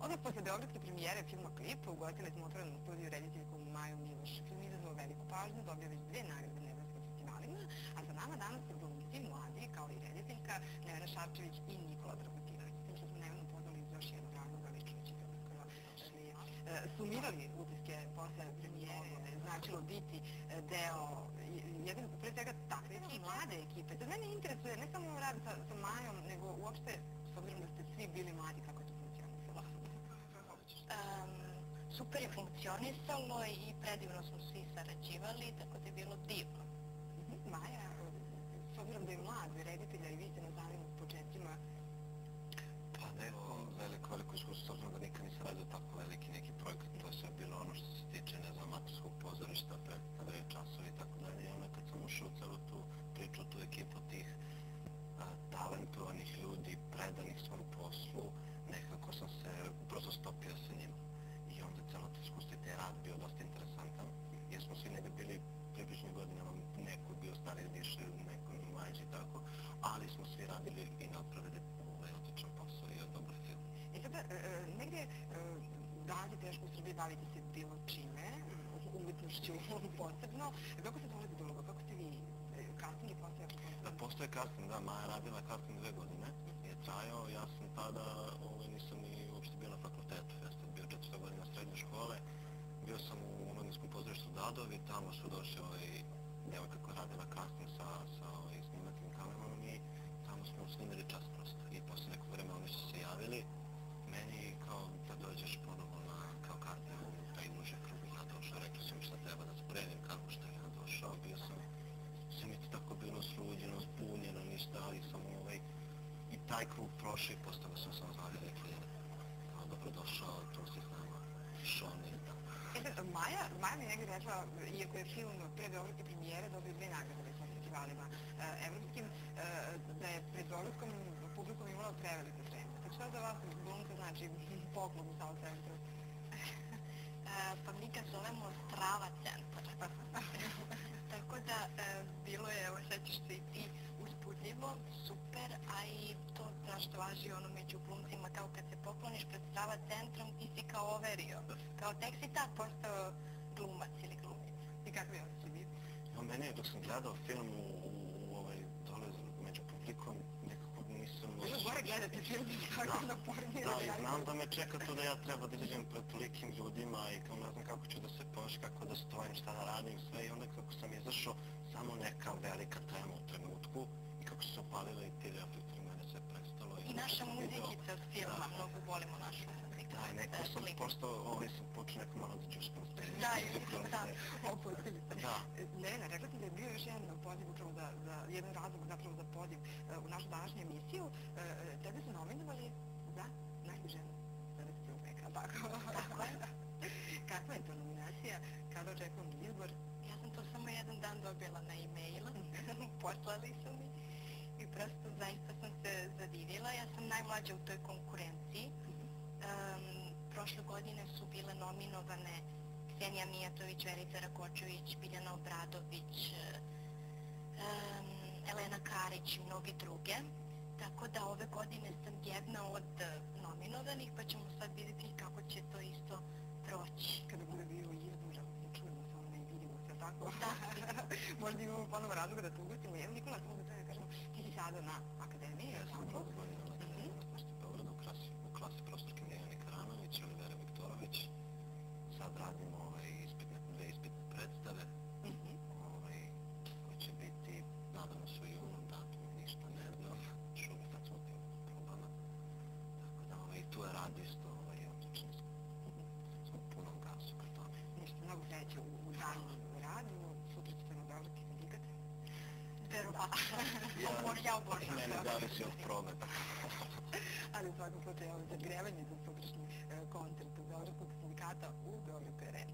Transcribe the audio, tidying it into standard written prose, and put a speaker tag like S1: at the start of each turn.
S1: Odmah posle beogradske premijere filma Klip ugostili smo otvorenom studiju rediteljku Maju Miloš. Film izazvao veliku pažnju, dobio već 2 nagrade na evropskim festivalima, a sa nama danas su glumci mladi, kao i rediteljka Nevena Šarčević i Nikola Dragutinović. S tim što smo Nevenu pozvali iz još jednog razloga, vi čućete uskoro. Sumirali utiske posle premijere, značilo biti deo jedne, pre svega, takve mlade ekipe. Sad mene interesuje ne samo rad sa Majom, nego uopšte, s obzirom da ste svi bili mladi, kako je to funkcionisalo?
S2: Super je funkcionisalo i predivno smo svi sarađivali, tako da je bilo divno.
S1: Maja, s obzirom da je mlad reditelja i vi ste na samim početcima.
S3: Pa veliko iskustvo, s obzirom da nikad nisam radio tako veliki neki projekat, to je sve bilo ono što se tiče, ne znam, amaterskog pozorišta, predstave, časovi i tako dalje. I onda kad sam ušao u celu tu priču, tu ekipu tih talentovanih ljudi, predanih svom poslu, nekako sam se brzo stopio sa njima. I onda celo to iskustvo i taj rad bio dosta interesantan, jer smo svi negdje bili približnim godinama, neko bio stariji više, neko mlađi i tako, ali smo svi radili i napravili odličan posao i dobar film.
S1: I sada, negdje danas je teško u Srbiji baviti se bilo čime, umetnošću posebno. Kako se dolazi do ovoga? Kako ste vi? Casting je postoje?
S3: Postoje casting, da. Maja radila casting 2 godine. Je trajao, ja sam tada, nisam ni uopšte bio na fakultetu. Ja sam bio 400 godina srednje škole. Bio sam u omladinskom pozorištu Dadovi, tamo su došli djevojka koja radila casting sa snimateljim kamerom i tamo smo snimili čas prosto. I posle nekog vremena oni su se javili meni kao da dođeš ponovo na kao casting u taj duže krug. Ja došao, rekli su mi šta treba da spredim, kako šta ja došao, bio sam mi tako bilo sluđeno, zbunjeno, ništa, ali sam i taj krug prošao i postao sam zvali rekli, kao dobrodošao, tu si s nama, Šoni i tako.
S1: Maja mi negdje rekla, iako je film pre beogradske premijere dobio 2 nagrade već na festivalima evropskim, da je pred beogradskom publikom imala prevelike treme. Tako šta za vas glumca znači poklon u Sal centru?
S2: Pa mi ga zovemo Strava centar. Tako da bilo je, evo sećaš se i ti, uzbudljivo, super, a i to zašto važi ono među glumcima, kao kad se pokloniš pred Strava centrom, ti si kao overio. Kao tek si tad postao glumac ili glumica.
S1: I kako je osjećaj biti?
S3: Meni je, dok sam gledao film dole među publikom, nekako nisam...
S1: Gore gledate film i kako napornira.
S3: Da, i znam da me čeka to da ja treba da izađem pred tolikim ljudima i kao ne znam kako ću da se ponašam, kako da stojim, šta da radim, sve. I onda kako sam izašao, samo neka velika tema u trenutku i kako su se opalile i ti reflektori, mene sve prestalo.
S2: I naša muzikica od filma, mnogo volimo našu muziku.
S3: Da, i neko sam postao, sam počeo neko malo da čuškam s tebi.
S2: Da, i sam
S1: opustili ste.
S3: Da.
S1: Nevena, rekla sam da je bio još jedan poziv upravo jedan razlog zapravo za poziv u našu današnju emisiju. Tebe su nominovali za najbolju ženu selekciju veka, tako?
S2: Tako je.
S1: Kakva je to nominacija? Kada očekujem izbor?
S2: Ja sam to samo jedan dan dobila na e-mail, poslali su mi i prosto zaista sam se zadivila. Ja sam najmlađa u toj konkurenciji. Prošle godine su bile nominovane Ksenija Mijatović, Verica Rakočević, Biljana Obradović, Elena Karić i mnogi druge. Tako da ove godine sam jedna od nominovanih, pa ćemo sad vidjeti kako će to isto proći.
S1: Kada bude bio izbor, čujemo se ono i vidimo se, tako?
S2: Da.
S1: Možda imamo ponovo razloga da te ugostimo. Evo, Nikola, samo da treba kažemo, ti si sada na akademiji,
S3: ja sam
S1: tako?
S3: godina na Akademiji Beograda u klasi profesorke Mijane Karanović i Olivera Viktorović. Sad radimo 2 ispitne predstave koje će biti, nadamo se, u junu, datum, ništa ne znam, šumi sad smo tim probama. Tako da i tu je rad isto odlični smo u punom gasu kod tome.
S1: Ništa, mnogo sreće u daljnjem radu, sutra ćete na beogradski sindikat.
S2: Verovatno. Ja obožavam.
S3: Mene zavisi od probe.
S1: Ali u svakom slučaju, zagrevanje za sutrašnji koncert u Beogradskog sindikata u Beogradskoj areni.